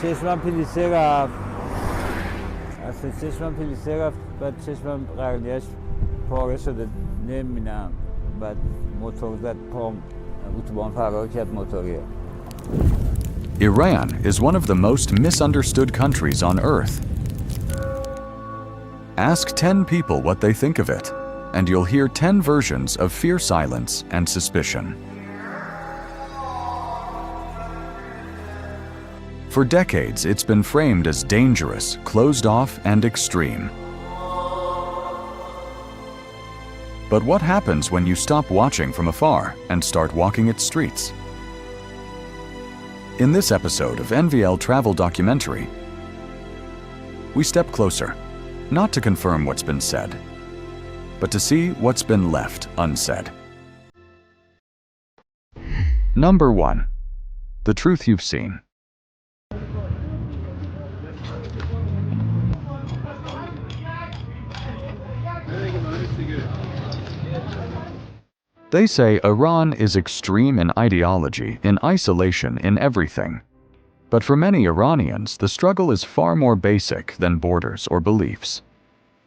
چشمم پلیسه رفت، اصلا چشمم پلیسه رفت، بعد چشمم قرنیش پاره شده نمیبینم، بعد موتور زد پام اتوبان فرار کرد موتوریه. Iran is one of the most misunderstood countries on Earth. Ask 10 people what they think of it, and you'll hear 10 versions of fear, silence, and suspicion. For decades, it's been framed as dangerous, closed off, and extreme. But what happens when you stop watching from afar and start walking its streets? In this episode of NVL Travel Documentary, we step closer, not to confirm what's been said, but to see what's been left unsaid. Number 1. The truth you've seen. They say Iran is extreme in ideology, in isolation, in everything. But for many Iranians, the struggle is far more basic than borders or beliefs.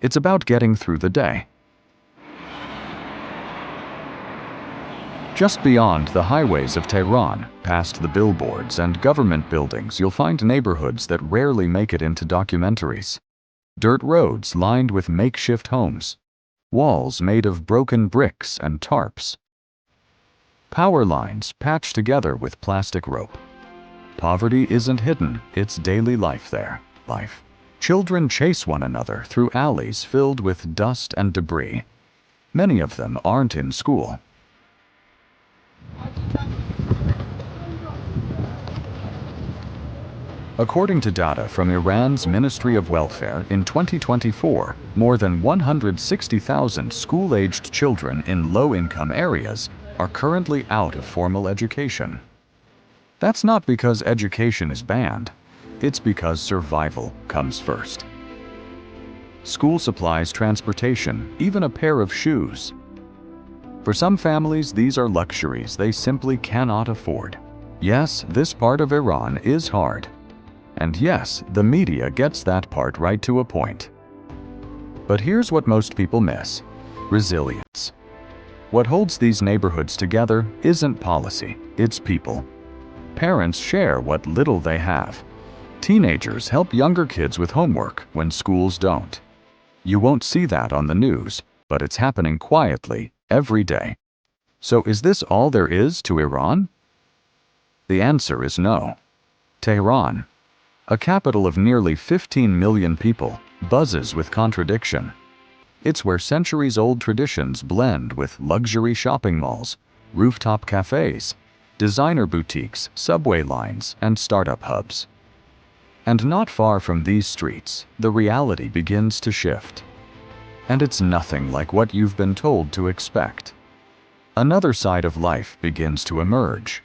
It's about getting through the day. Just beyond the highways of Tehran, past the billboards and government buildings, you'll find neighborhoods that rarely make it into documentaries. Dirt roads lined with makeshift homes. Walls made of broken bricks and tarps. Power lines patched together with plastic rope. Poverty isn't hidden, it's daily life there. Children chase one another through alleys filled with dust and debris. Many of them aren't in school. According to data from Iran's Ministry of Welfare, in 2024, more than 160,000 school-aged children in low-income areas are currently out of formal education. That's not because education is banned, it's because survival comes first. School supplies, transportation, even a pair of shoes. For some families, these are luxuries they simply cannot afford. Yes, this part of Iran is hard. And yes, the media gets that part right to a point. But here's what most people miss: resilience. What holds these neighborhoods together isn't policy, it's people. Parents share what little they have. Teenagers help younger kids with homework when schools don't. You won't see that on the news, but it's happening quietly every day. So is this all there is to Iran? The answer is no. Tehran, a capital of nearly 15 million people, buzzes with contradiction. It's where centuries-old traditions blend with luxury shopping malls, rooftop cafes, designer boutiques, subway lines, and startup hubs. And not far from these streets, the reality begins to shift. And it's nothing like what you've been told to expect. Another side of life begins to emerge.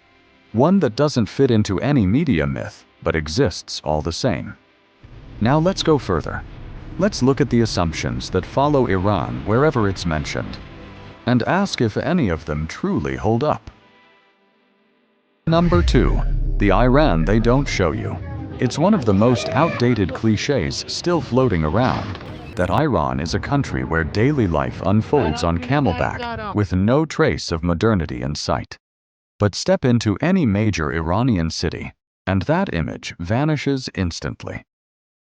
One that doesn't fit into any media myth, but exists all the same. Now let's go further. Let's look at the assumptions that follow Iran wherever it's mentioned, and ask if any of them truly hold up. Number 2. The Iran they don't show you. It's one of the most outdated cliches still floating around, that Iran is a country where daily life unfolds on camelback, with no trace of modernity in sight. But step into any major Iranian city, and that image vanishes instantly.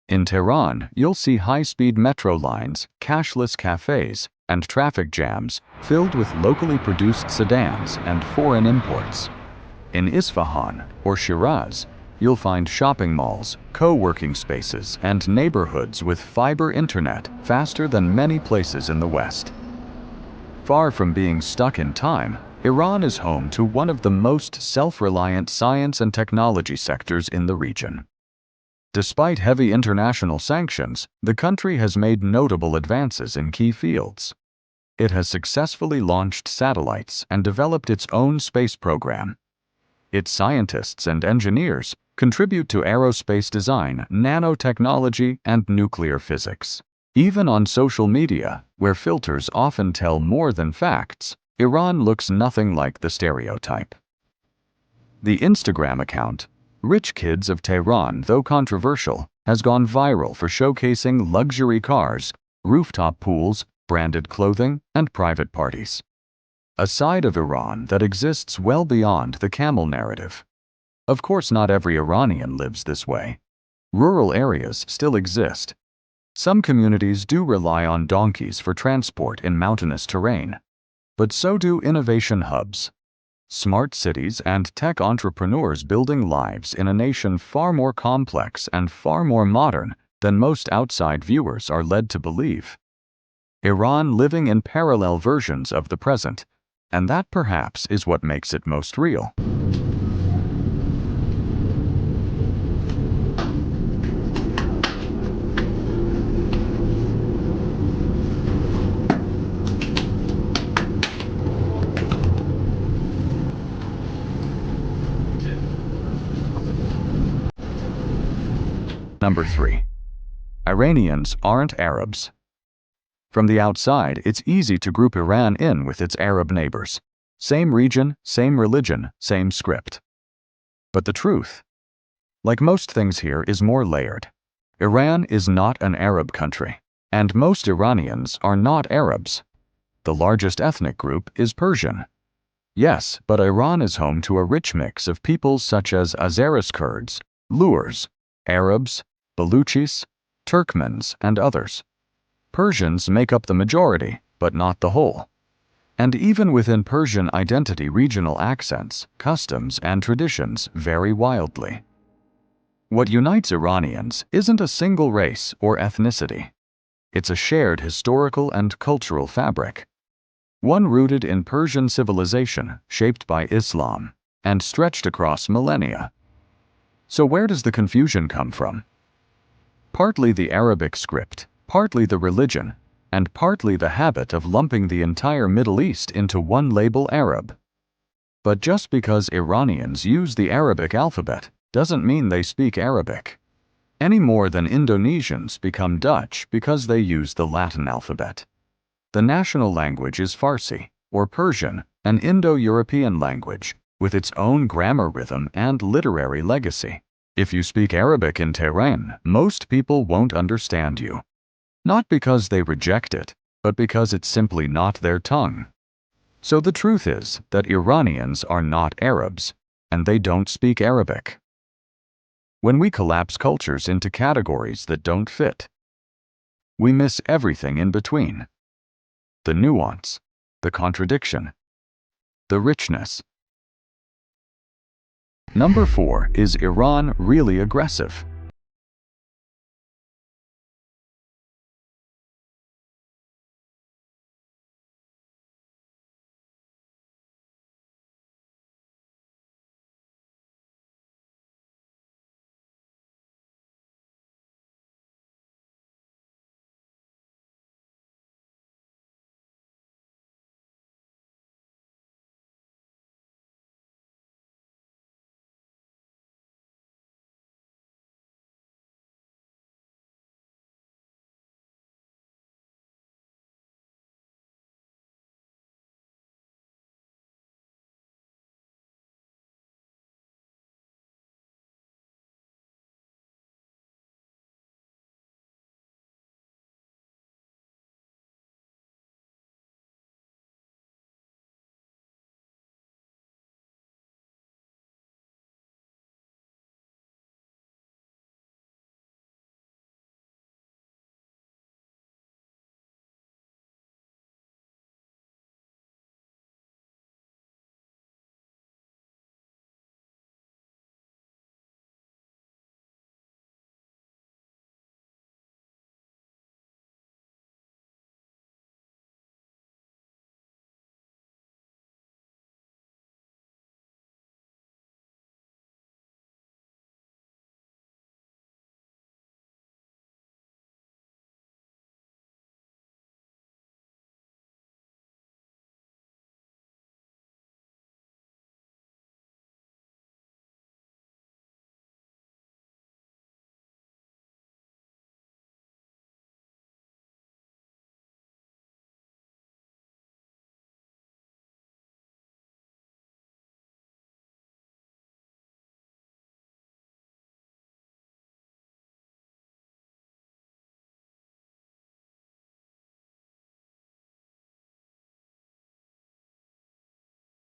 In Tehran, you'll see high-speed metro lines, cashless cafes, and traffic jams filled with locally produced sedans and foreign imports. In Isfahan or Shiraz, you'll find shopping malls, co-working spaces, and neighborhoods with fiber internet faster than many places in the West. Far from being stuck in time, Iran is home to one of the most self-reliant science and technology sectors in the region. Despite heavy international sanctions, the country has made notable advances in key fields. It has successfully launched satellites and developed its own space program. Its scientists and engineers contribute to aerospace design, nanotechnology, and nuclear physics. Even on social media, where filters often tell more than facts, Iran looks nothing like the stereotype. The Instagram account, Rich Kids of Tehran, though controversial, has gone viral for showcasing luxury cars, rooftop pools, branded clothing, and private parties. A side of Iran that exists well beyond the camel narrative. Of course, not every Iranian lives this way. Rural areas still exist. Some communities do rely on donkeys for transport in mountainous terrain. But so do innovation hubs. Smart cities and tech entrepreneurs building lives in a nation far more complex and far more modern than most outside viewers are led to believe. Iran living in parallel versions of the present, and that perhaps is what makes it most real. Number 3. Iranians aren't Arabs. From the outside, it's easy to group Iran in with its Arab neighbors. Same region, same religion, same script. But the truth, like most things here, is more layered. Iran is not an Arab country, and most Iranians are not Arabs. The largest ethnic group is Persian. Yes, but Iran is home to a rich mix of peoples such as Azeris Kurds, Lurs, Arabs, Baluchis, Turkmens, and others. Persians make up the majority, but not the whole. And even within Persian identity, regional accents, customs, and traditions vary wildly. What unites Iranians isn't a single race or ethnicity. It's a shared historical and cultural fabric. One rooted in Persian civilization, shaped by Islam, and stretched across millennia. So where does the confusion come from? Partly the Arabic script, partly the religion, and partly the habit of lumping the entire Middle East into one label, Arab. But just because Iranians use the Arabic alphabet doesn't mean they speak Arabic, any more than Indonesians become Dutch because they use the Latin alphabet. The national language is Farsi, or Persian, an Indo-European language with its own grammar rhythm and literary legacy. If you speak Arabic in Tehran, most people won't understand you. Not because they reject it, but because it's simply not their tongue. So the truth is that Iranians are not Arabs, and they don't speak Arabic. When we collapse cultures into categories that don't fit, we miss everything in between. The nuance, the contradiction, the richness. Number 4, is Iran really aggressive?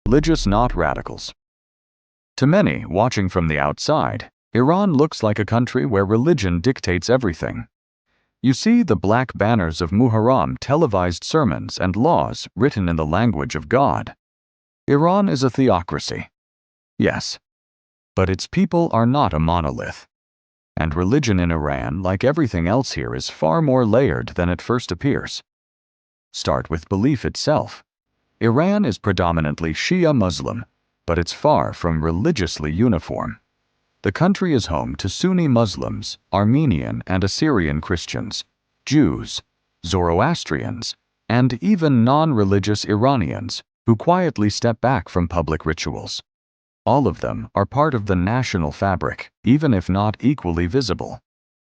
religious, not radicals. To many, watching from the outside, Iran looks like a country where religion dictates everything. You see the black banners of Muharram, televised sermons, and laws written in the language of God. Iran is a theocracy. Yes, but its people are not a monolith. And religion in Iran, like everything else here, is far more layered than it first appears. Start with belief itself. Iran is predominantly Shia Muslim, but it's far from religiously uniform. The country is home to Sunni Muslims, Armenian and Assyrian Christians, Jews, Zoroastrians, and even non-religious Iranians who quietly step back from public rituals. All of them are part of the national fabric, even if not equally visible.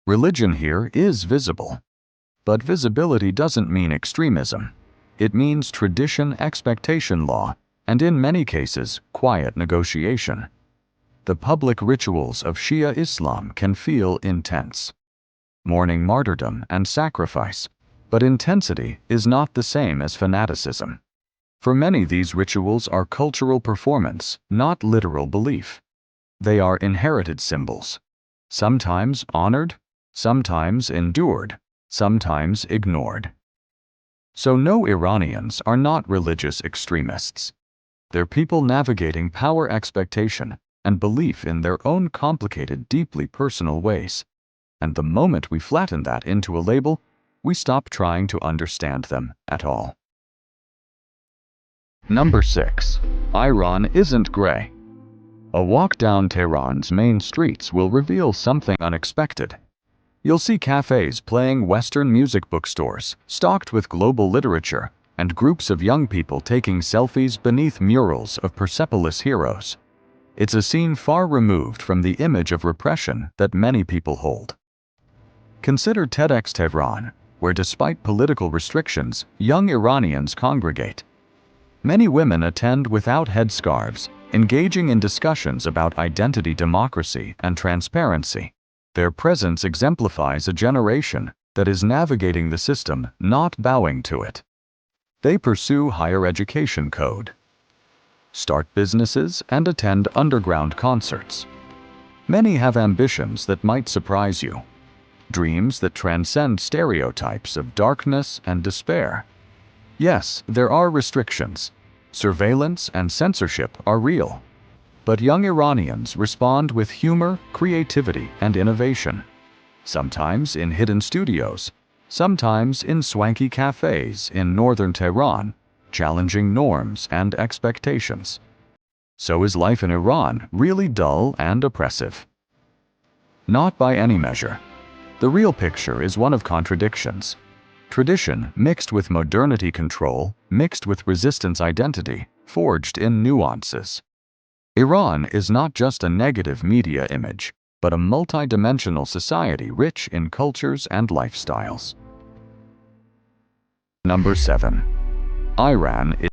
Religion here is visible. But visibility doesn't mean extremism. It means tradition, expectation law, and in many cases, quiet negotiation. The public rituals of Shia Islam can feel intense. Mourning, martyrdom, and sacrifice. But intensity is not the same as fanaticism. For many, these rituals are cultural performance, not literal belief. They are inherited symbols. Sometimes honored, sometimes endured, sometimes ignored. So no, Iranians are not religious extremists. They're people navigating power, expectation, and belief in their own complicated, deeply personal ways. And the moment we flatten that into a label, we stop trying to understand them at all. Number 6. Iran isn't gray. A walk down Tehran's main streets will reveal something unexpected. You'll see cafes playing Western music, bookstores stocked with global literature, and groups of young people taking selfies beneath murals of Persepolis heroes. It's a scene far removed from the image of repression that many people hold. Consider TEDx Tehran, where despite political restrictions, young Iranians congregate. Many women attend without headscarves, engaging in discussions about identity, democracy, and transparency. Their presence exemplifies a generation that is navigating the system, not bowing to it. They pursue higher education code, start businesses, and attend underground concerts. Many have ambitions that might surprise you, dreams that transcend stereotypes of darkness and despair. Yes, there are restrictions. Surveillance and censorship are real. But young Iranians respond with humor, creativity, and innovation. Sometimes in hidden studios, sometimes in swanky cafes in northern Tehran, challenging norms and expectations. So is life in Iran really dull and oppressive? Not by any measure. The real picture is one of contradictions. Tradition mixed with modernity, control mixed with resistance, identity forged in nuances. Iran is not just a negative media image, but a multi-dimensional society rich in cultures and lifestyles. Number 7. Iran is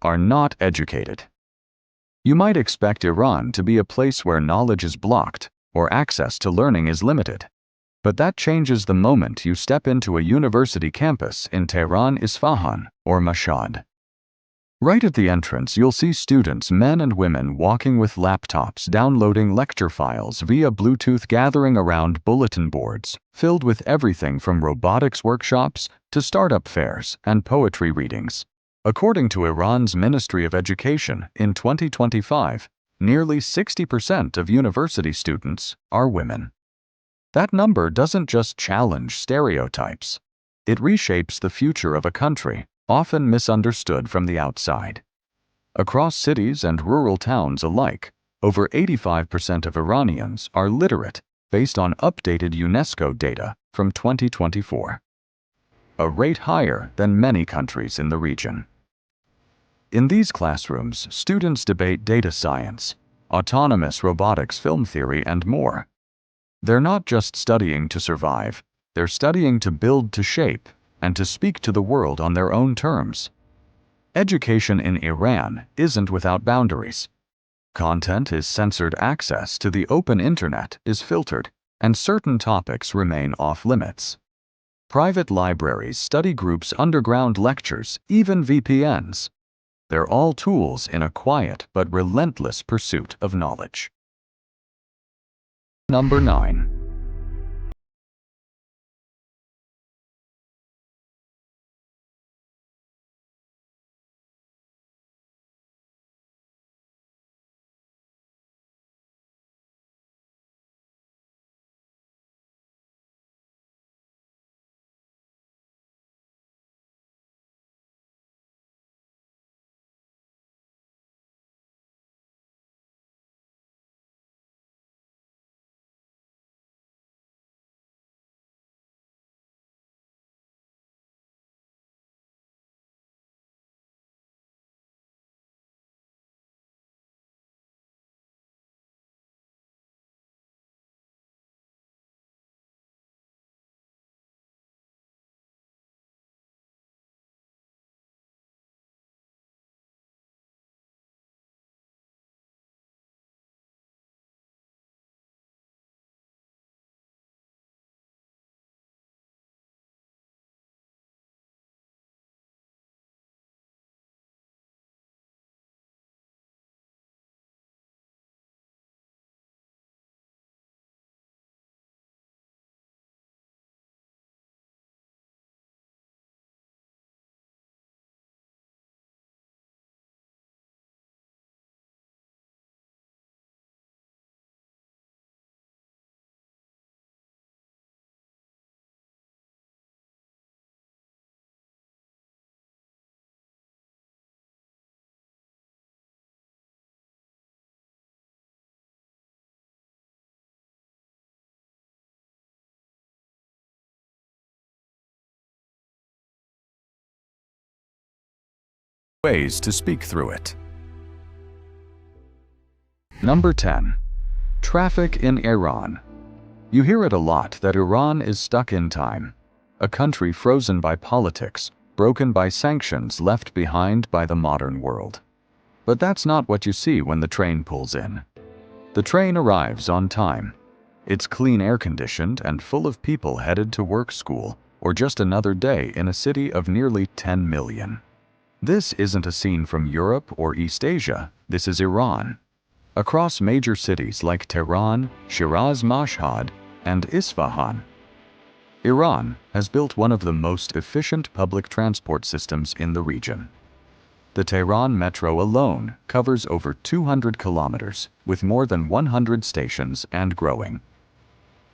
are not educated. You might expect Iran to be a place where knowledge is blocked or access to learning is limited. But that changes the moment you step into a university campus in Tehran, Isfahan, or Mashhad. Right at the entrance, you'll see students, men and women, walking with laptops, downloading lecture files via Bluetooth, gathering around bulletin boards filled with everything from robotics workshops to startup fairs and poetry readings. According to Iran's Ministry of Education, in 2025, nearly 60% of university students are women. That number doesn't just challenge stereotypes. It reshapes the future of a country, often misunderstood from the outside. Across cities and rural towns alike, over 85% of Iranians are literate, based on updated UNESCO data from 2024. A rate higher than many countries in the region. In these classrooms, students debate data science, autonomous robotics, film theory, and more. They're not just studying to survive, they're studying to build, to shape, and to speak to the world on their own terms. Education in Iran isn't without boundaries. Content is censored, access to the open internet is filtered, and certain topics remain off-limits. Private libraries, study groups, underground lectures, even VPNs. They're all tools in a quiet but relentless pursuit of knowledge. Number 9. Ways to speak through it. Number 10. Traffic in Iran. You hear it a lot that Iran is stuck in time, a country frozen by politics, broken by sanctions, left behind by the modern world. But that's not what you see when the train pulls in. The train arrives on time. It's clean, air-conditioned, and full of people headed to work, school, or just another day in a city of nearly 10 million. This isn't a scene from Europe or East Asia, this is Iran. Across major cities like Tehran, Shiraz, Mashhad, and Isfahan, Iran has built one of the most efficient public transport systems in the region. The Tehran metro alone covers over 200 kilometers, with more than 100 stations and growing.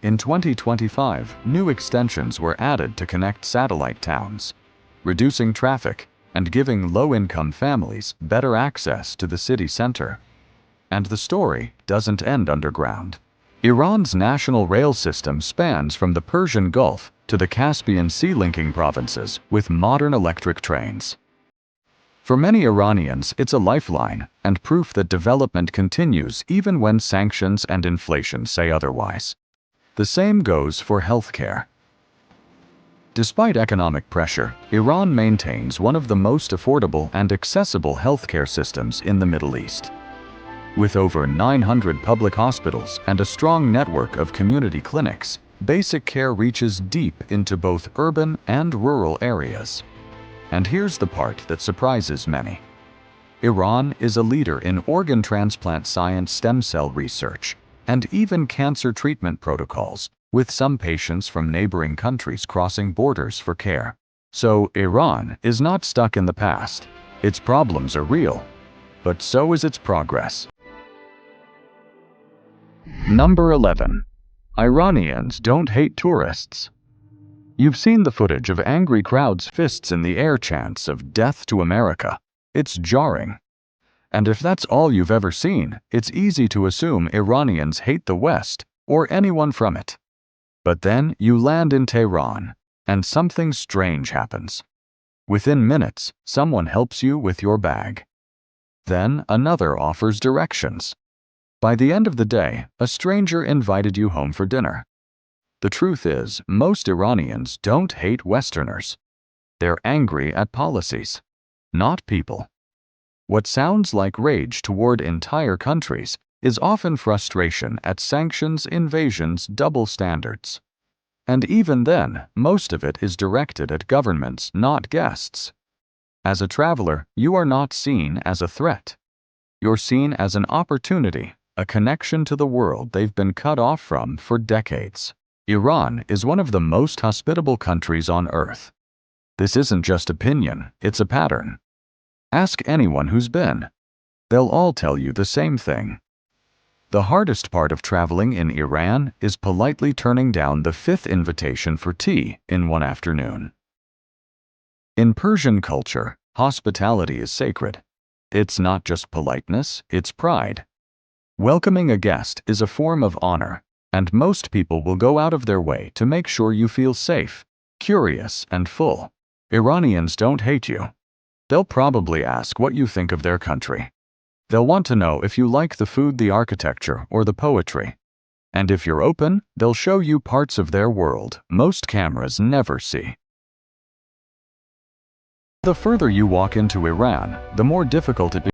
In 2025, new extensions were added to connect satellite towns, reducing traffic and giving low-income families better access to the city center. And the story doesn't end underground. Iran's national rail system spans from the Persian Gulf to the Caspian Sea, linking provinces with modern electric trains. For many Iranians, it's a lifeline and proof that development continues even when sanctions and inflation say otherwise. The same goes for healthcare. Despite economic pressure, Iran maintains one of the most affordable and accessible healthcare systems in the Middle East. With over 900 public hospitals and a strong network of community clinics, basic care reaches deep into both urban and rural areas. And here's the part that surprises many. Iran is a leader in organ transplant science, stem cell research, and even cancer treatment protocols, with some patients from neighboring countries crossing borders for care. So Iran is not stuck in the past. Its problems are real, but so is its progress. Number 11. Iranians don't hate tourists. You've seen the footage of angry crowds, fists in the air, chants of "Death to America." It's jarring. And if that's all you've ever seen, it's easy to assume Iranians hate the West or anyone from it. But then you land in Tehran, and something strange happens. Within minutes, someone helps you with your bag. Then another offers directions. By the end of the day, a stranger invited you home for dinner. The truth is, most Iranians don't hate Westerners. They're angry at policies, not people. What sounds like rage toward entire countries is often frustration at sanctions, invasions, double standards. And even then, most of it is directed at governments, not guests. As a traveler, you are not seen as a threat. You're seen as an opportunity, a connection to the world they've been cut off from for decades. Iran is one of the most hospitable countries on earth. This isn't just opinion, it's a pattern. Ask anyone who's been. They'll all tell you the same thing. The hardest part of traveling in Iran is politely turning down the 5th invitation for tea in one afternoon. In Persian culture, hospitality is sacred. It's not just politeness, it's pride. Welcoming a guest is a form of honor, and most people will go out of their way to make sure you feel safe, curious, and full. Iranians don't hate you. They'll probably ask what you think of their country. They'll want to know if you like the food, the architecture, or the poetry. And if you're open, they'll show you parts of their world most cameras never see. The further you walk into Iran, the more difficult it becomes